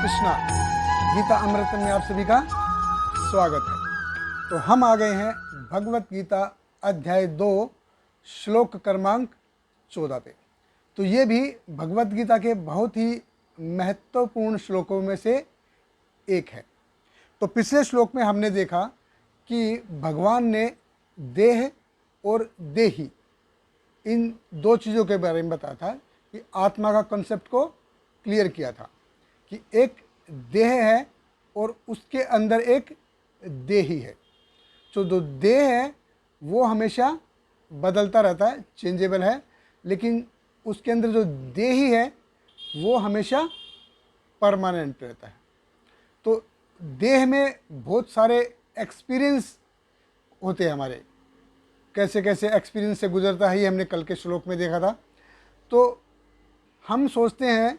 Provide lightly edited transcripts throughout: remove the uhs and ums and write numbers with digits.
कृष्णा। गीता अमृत में आप सभी का स्वागत है। तो हम आ गए हैं भगवत गीता अध्याय 2 श्लोक क्रमांक 14 पे। तो ये भी भगवत गीता के बहुत ही महत्वपूर्ण श्लोकों में से एक है। तो पिछले श्लोक में हमने देखा कि भगवान ने देह और देही इन दो चीज़ों के बारे में बताया था कि आत्मा का कॉन्सेप्ट को क्लियर किया था कि एक देह है और उसके अंदर एक देही है। तो जो देह है वो हमेशा बदलता रहता है, चेंजेबल है, लेकिन उसके अंदर जो देही है वो हमेशा परमानेंट रहता है। तो देह में बहुत सारे एक्सपीरियंस होते हैं हमारे, कैसे कैसे एक्सपीरियंस से गुजरता है ये हमने कल के श्लोक में देखा था। तो हम सोचते हैं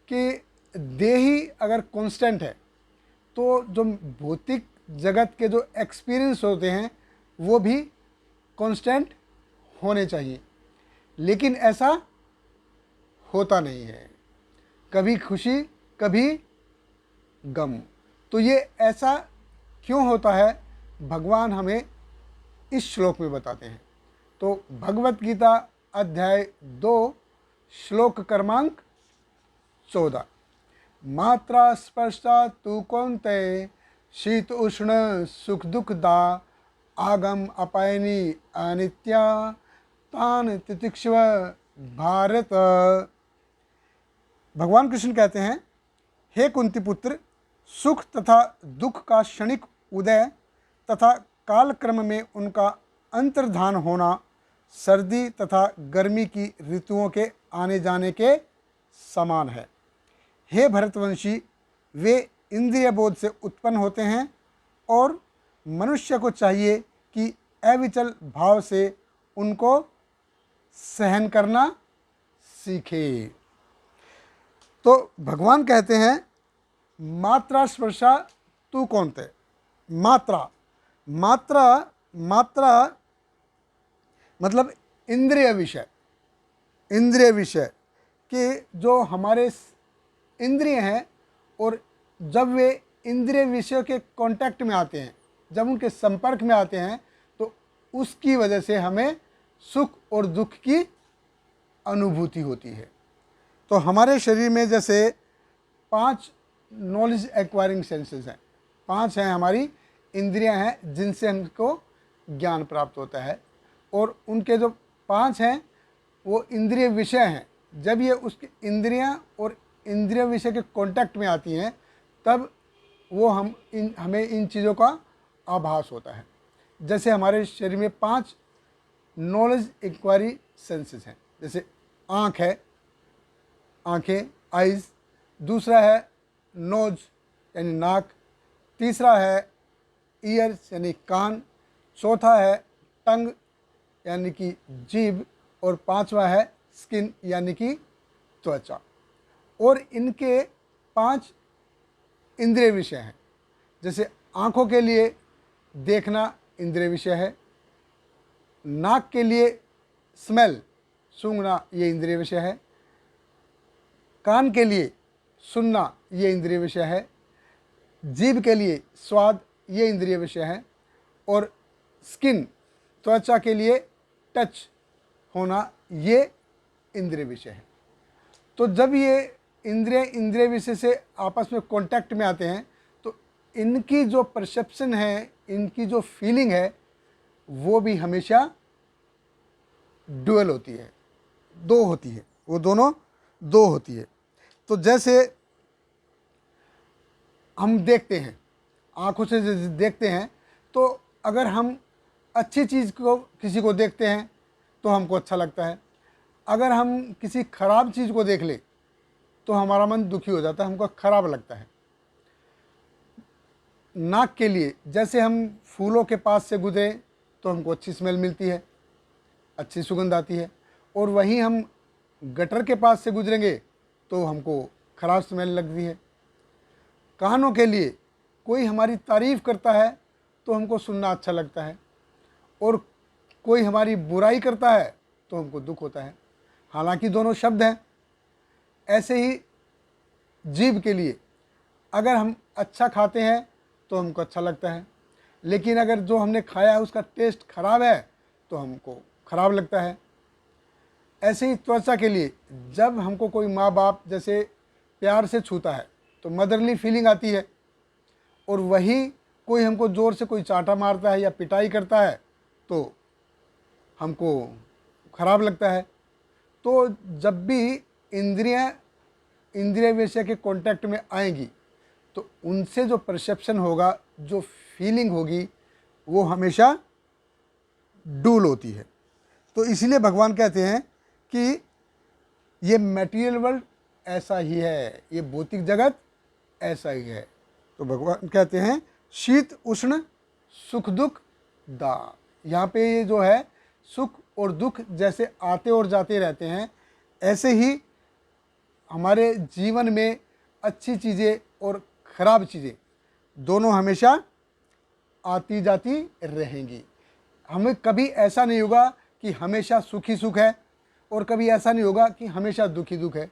कि देही अगर कांस्टेंट है तो जो भौतिक जगत के जो एक्सपीरियंस होते हैं वो भी कांस्टेंट होने चाहिए, लेकिन ऐसा होता नहीं है। कभी खुशी कभी गम। तो ये ऐसा क्यों होता है भगवान हमें इस श्लोक में बताते हैं। तो भगवत गीता अध्याय 2 श्लोक क्रमांक 14। मात्रा स्पर्शा तु कौन्तेय शीत उष्ण सुख दुखदा आगम अपायनी अनित्या तान तितिक्षव भारत। भगवान कृष्ण कहते हैं, हे कुंती पुत्र, सुख तथा दुख का क्षणिक उदय तथा कालक्रम में उनका अंतर्धान होना सर्दी तथा गर्मी की ऋतुओं के आने जाने के समान है। हे भरतवंशी, वे इंद्रिय बोध से उत्पन्न होते हैं और मनुष्य को चाहिए कि अविचल भाव से उनको सहन करना सीखे। तो भगवान कहते हैं, मात्रा स्पर्शा तू कौन्तेय। मात्रा मात्रा मात्रा मतलब इंद्रिय विषय। इंद्रिय विषय कि जो हमारे इंद्रिय हैं और जब वे इंद्रिय विषयों के कांटेक्ट में आते हैं, जब उनके संपर्क में आते हैं, तो उसकी वजह से हमें सुख और दुख की अनुभूति होती है। तो हमारे शरीर में जैसे 5 नॉलेज एक्वायरिंग सेंसेस हैं, 5 हैं हमारी इंद्रियां हैं जिनसे हमको ज्ञान प्राप्त होता है, और उनके जो 5 हैं वो इंद्रिय विषय हैं। जब ये उसकी इंद्रियां और इंद्रिय विषय के कांटेक्ट में आती हैं तब वो हमें इन चीज़ों का आभास होता है। जैसे हमारे शरीर में 5 नॉलेज एक्वायरी सेंसेस हैं। जैसे आँख है, आँखें, आइज़। दूसरा है नोज यानी नाक। तीसरा है ईयर्स यानी कान। चौथा है टंग यानी कि जीभ। और 5वां है स्किन यानी कि त्वचा। और इनके 5 इंद्रिय विषय हैं। जैसे आँखों के लिए देखना इंद्रिय विषय है, नाक के लिए स्मेल सूंघना ये इंद्रिय विषय है, कान के लिए सुनना ये इंद्रिय विषय है, जीभ के लिए स्वाद ये इंद्रिय विषय है, और स्किन त्वचा के लिए टच होना ये इंद्रिय विषय है। तो जब ये इंद्रिय विषय से आपस में कांटेक्ट में आते हैं तो इनकी जो परसेप्शन है, इनकी जो फीलिंग है वो भी हमेशा डुअल होती है, 2 होती है, वो दोनों 2 होती है। तो जैसे हम देखते हैं, आँखों से देखते हैं, तो अगर हम अच्छी चीज़ को किसी को देखते हैं तो हमको अच्छा लगता है। अगर हम किसी खराब चीज़ को देख ले तो हमारा मन दुखी हो जाता है, हमको खराब लगता है। नाक के लिए जैसे हम फूलों के पास से गुजरे तो हमको अच्छी स्मेल मिलती है, अच्छी सुगंध आती है, और वहीं हम गटर के पास से गुजरेंगे तो हमको खराब स्मेल लगती है। कानों के लिए कोई हमारी तारीफ़ करता है तो हमको सुनना अच्छा लगता है, और कोई हमारी बुराई करता है तो हमको दुख होता है। हालांकि दोनों शब्द हैं। ऐसे ही जीभ के लिए अगर हम अच्छा खाते हैं तो हमको अच्छा लगता है, लेकिन अगर जो हमने खाया है उसका टेस्ट खराब है तो हमको खराब लगता है। ऐसे ही त्वचा के लिए जब हमको कोई माँ बाप जैसे प्यार से छूता है तो मदरली फीलिंग आती है, और वही कोई हमको ज़ोर से कोई चांटा मारता है या पिटाई करता है तो हमको खराब लगता है। तो जब भी इंद्रिय विषय के कांटेक्ट में आएंगी तो उनसे जो परसेप्शन होगा, जो फीलिंग होगी, वो हमेशा डूल होती है। तो इसीलिए भगवान कहते हैं कि ये मटेरियल वर्ल्ड ऐसा ही है, ये भौतिक जगत ऐसा ही है। तो भगवान कहते हैं शीत उष्ण सुख दुख दा। यहाँ पे ये जो है सुख और दुख जैसे आते और जाते रहते हैं, ऐसे ही हमारे जीवन में अच्छी चीज़ें और ख़राब चीज़ें दोनों हमेशा आती जाती रहेंगी। हमें कभी ऐसा नहीं होगा कि हमेशा सुख ही सुख है, और कभी ऐसा नहीं होगा कि हमेशा दुख ही दुख है।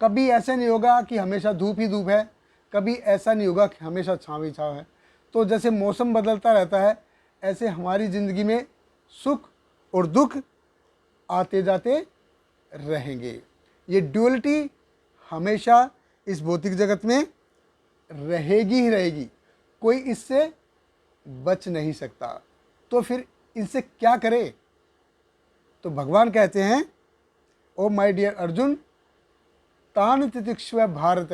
कभी ऐसा नहीं होगा कि हमेशा धूप ही धूप है, कभी ऐसा नहीं होगा कि हमेशा छाँव ही छाँव है। तो जैसे मौसम बदलता रहता है, ऐसे हमारी ज़िंदगी में सुख और दुख आते जाते रहेंगे। ये ड्युअलिटी हमेशा इस भौतिक जगत में रहेगी ही रहेगी, कोई इससे बच नहीं सकता। तो फिर इनसे क्या करे? तो भगवान कहते हैं, ओ माय डियर अर्जुन, तान तितिक्ष्व भारत,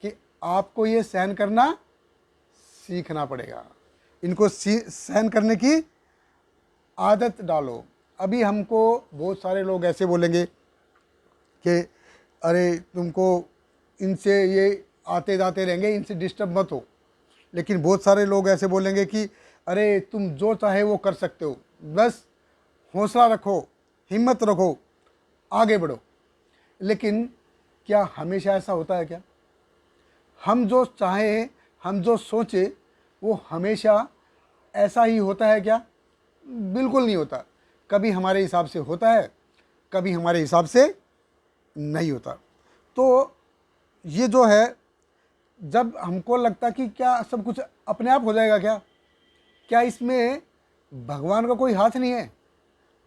कि आपको ये सहन करना सीखना पड़ेगा, इनको सहन करने की आदत डालो। अभी हमको बहुत सारे लोग ऐसे बोलेंगे कि अरे तुमको इनसे ये आते जाते रहेंगे, इनसे डिस्टर्ब मत हो। लेकिन बहुत सारे लोग ऐसे बोलेंगे कि अरे तुम जो चाहे वो कर सकते हो, बस हौसला रखो, हिम्मत रखो, आगे बढ़ो। लेकिन क्या हमेशा ऐसा होता है क्या? हम जो चाहें, हम जो सोचे, वो हमेशा ऐसा ही होता है क्या? बिल्कुल नहीं होता। कभी हमारे हिसाब से होता है, कभी हमारे हिसाब से नहीं होता। तो ये जो है, जब हमको लगता कि क्या सब कुछ अपने आप हो जाएगा, क्या इसमें भगवान का कोई हाथ नहीं है?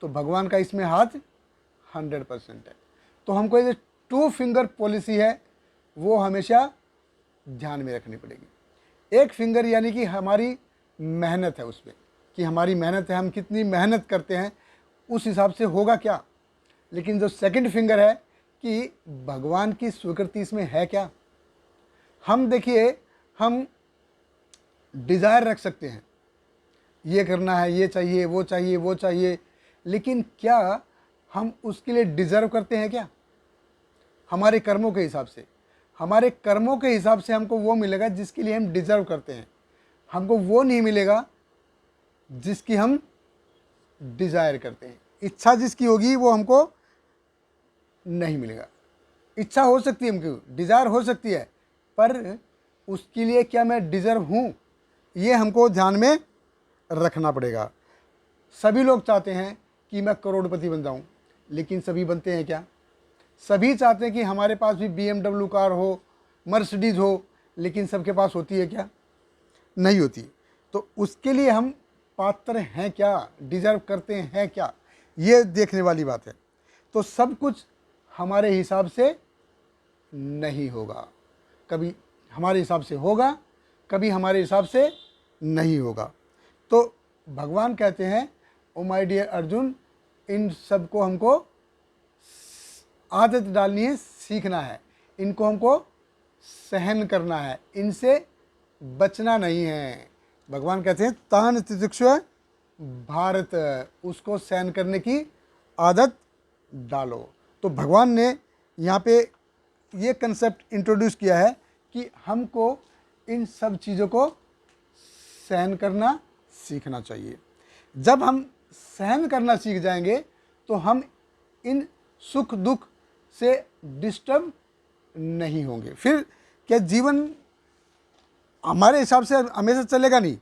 तो भगवान का इसमें हाथ 100% है। तो हमको ये 2 फिंगर पॉलिसी है, वो हमेशा ध्यान में रखनी पड़ेगी। 1 फिंगर यानी कि हमारी मेहनत है, उसमें कि हमारी मेहनत है, हम कितनी मेहनत करते हैं, उस हिसाब से होगा क्या। लेकिन जो 2nd फिंगर है कि भगवान की स्वीकृति इसमें है क्या। हम देखिए, हम डिज़ायर रख सकते हैं, ये करना है, ये चाहिए, वो चाहिए, वो चाहिए, लेकिन क्या हम उसके लिए डिज़र्व करते हैं क्या? हमारे कर्मों के हिसाब से, हमारे कर्मों के हिसाब से हमको वो मिलेगा जिसके लिए हम डिज़र्व करते हैं, हमको वो नहीं मिलेगा जिसकी हम डिज़ायर करते हैं। इच्छा जिसकी होगी वो हमको नहीं मिलेगा। इच्छा हो सकती है हमको, डिज़ायर हो सकती है, पर उसके लिए क्या मैं डिज़र्व हूँ, ये हमको ध्यान में रखना पड़ेगा। सभी लोग चाहते हैं कि मैं करोड़पति बन जाऊँ, लेकिन सभी बनते हैं क्या? सभी चाहते हैं कि हमारे पास भी BMW कार हो, मर्सिडीज़ हो, लेकिन सबके पास होती है क्या? नहीं होती। तो उसके लिए हम पात्र हैं क्या, डिज़र्व करते हैं क्या, ये देखने वाली बात है। तो सब कुछ हमारे हिसाब से नहीं होगा, कभी हमारे हिसाब से होगा, कभी हमारे हिसाब से नहीं होगा। तो भगवान कहते हैं, ओ माय डियर अर्जुन, इन सब को हमको आदत डालनी है, सीखना है, इनको हमको सहन करना है, इनसे बचना नहीं है। भगवान कहते हैं तान तितिक्ष्व भारत, उसको सहन करने की आदत डालो। तो भगवान ने यहाँ पे ये कंसेप्ट इंट्रोड्यूस किया है कि हमको इन सब चीज़ों को सहन करना सीखना चाहिए। जब हम सहन करना सीख जाएंगे तो हम इन सुख दुख से डिस्टर्ब नहीं होंगे। फिर क्या जीवन हमारे हिसाब से हमेशा चलेगा नहीं।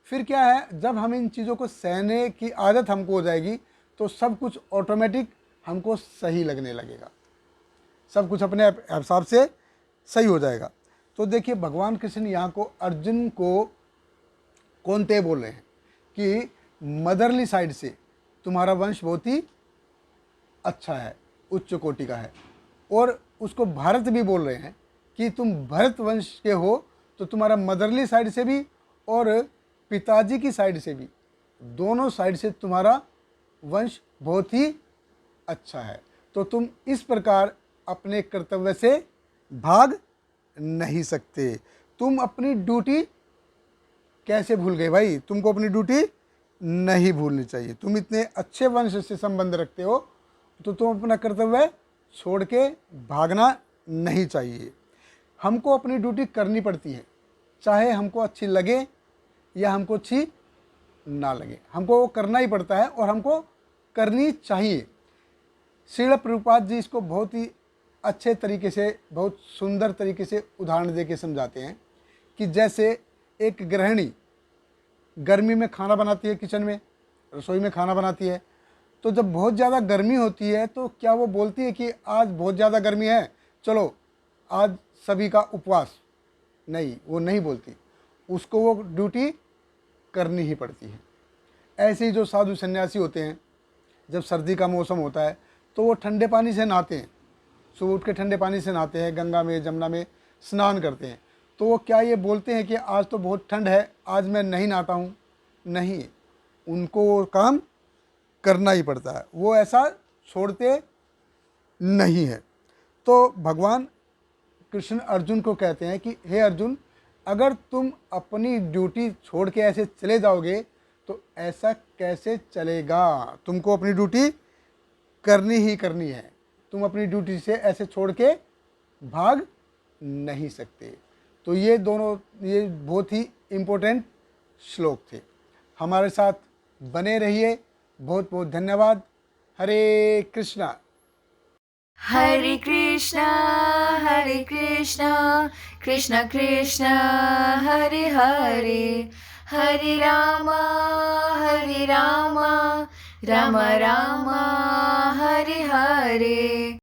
फिर क्या है, जब हम इन चीज़ों को सहने की आदत हमको हो जाएगी तो सब कुछ ऑटोमेटिक हमको सही लगने लगेगा, सब कुछ अपने हिसाब से सही हो जाएगा। तो देखिए भगवान कृष्ण यहाँ को अर्जुन को कौनते बोल रहे हैं कि मदरली साइड से तुम्हारा वंश बहुत ही अच्छा है, उच्च कोटि का है। और उसको भारत भी बोल रहे हैं कि तुम भरत वंश के हो, तो तुम्हारा मदरली साइड से भी और पिताजी की साइड से भी, दोनों साइड से तुम्हारा वंश बहुत ही अच्छा है। तो तुम इस प्रकार अपने कर्तव्य से भाग नहीं सकते। तुम अपनी ड्यूटी कैसे भूल गए भाई? तुमको अपनी ड्यूटी नहीं भूलनी चाहिए। तुम इतने अच्छे वंश से संबंध रखते हो, तो तुम अपना कर्तव्य छोड़ के भागना नहीं चाहिए। हमको अपनी ड्यूटी करनी पड़ती है, चाहे हमको अच्छी लगे या हमको अच्छी ना लगे, हमको वो करना ही पड़ता है और हमको करनी चाहिए। श्रील प्रभुपाद जी इसको बहुत ही अच्छे तरीके से, बहुत सुंदर तरीके से उदाहरण दे के समझाते हैं कि जैसे एक गृहिणी गर्मी में खाना बनाती है, किचन में, रसोई में खाना बनाती है, तो जब बहुत ज़्यादा गर्मी होती है तो क्या वो बोलती है कि आज बहुत ज़्यादा गर्मी है, चलो आज सभी का उपवास? नहीं, वो नहीं बोलती, उसको वो ड्यूटी करनी ही पड़ती है। ऐसे ही जो साधु सन्यासी होते हैं, जब सर्दी का मौसम होता है तो वो ठंडे पानी से नहाते हैं, सुबह उठ के ठंडे पानी से नहाते हैं, गंगा में जमुना में स्नान करते हैं। तो वो क्या ये बोलते हैं कि आज तो बहुत ठंड है, आज मैं नहीं नहाता हूँ? नहीं, उनको वो काम करना ही पड़ता है, वो ऐसा छोड़ते नहीं है। तो भगवान कृष्ण अर्जुन को कहते हैं कि हे अर्जुन, अगर तुम अपनी ड्यूटी छोड़ के ऐसे चले जाओगे तो ऐसा कैसे चलेगा? तुमको अपनी ड्यूटी करनी ही करनी है। तुम अपनी ड्यूटी से ऐसे छोड़ के भाग नहीं सकते। तो ये दोनों, ये बहुत ही इम्पोर्टेंट श्लोक थे। हमारे साथ बने रहिए। बहुत बहुत धन्यवाद। हरे कृष्णा। हरे कृष्णा कृष्ण कृष्ण हरे हरे, हरे रामा राम राम हरे हरे।